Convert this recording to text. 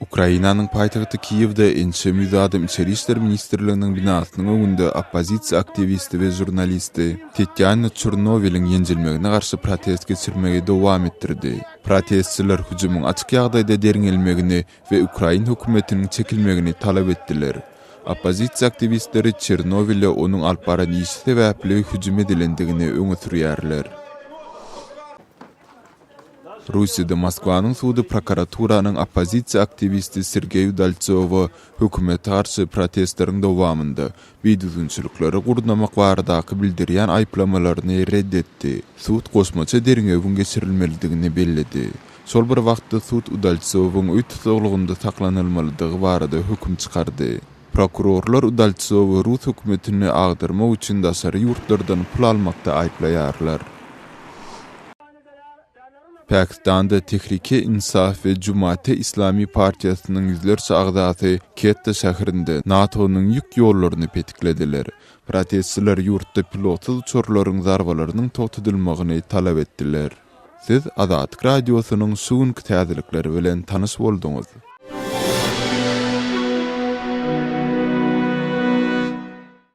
Ukrainanyň paýtagty Kiýewde Ençe Müzadym İçeri işler ministrliginiň binasynyň öňünde oppozisiýa aktivisti we jurnalisti Tetyana Çornowylyň ýenjilmegine garşy protest geçirmegi dowam etdirdi. Protestçiler hüjümyň açyk ýagdaýda deriňelmegini we Ukraina hökümetiniň çekilmegini talap etdiler. Oppozisiýa aktivistleri Çernowyle onuň alyp baran işi sebäpli hüjüm edilendigini öňe sürýärler. Russiýada Moskwanyň sudy prokuraturanyň oppozisiýa aktivisti Sergey Udaltsowy hökümete garşy protestleriň dowamynda biýdüzünçilikleri gurnamak baradaky bildirýän aýplamalaryny reddetdi. Sud goşmaça deriňewin geçirilmelidigini bellidi. Şol bir wagtda sud Udaltsowyň öý tutuklygynda saklanylmalydygy barada höküm çykardy. Prokurorlar Udaltsowy Rus hökümetini agdyrmak üçin daşary ýurtlardan pul almakda aýplaýarlar. Pakistanda Tehrike İnsaf ve Cumate İslami Partiýasynyň ýüzlerçe agdaty Quetta şäherinde NATO'nyň ýük ýollaryny petiklediler. Protestçiler ýurtda pilotsuz uçurlaryň zarbalarynyň togtadylmagyny talap etdiler. Siz Azatlyk radiosynyň suwunky täzelikleri bilen tanış bolduňyz.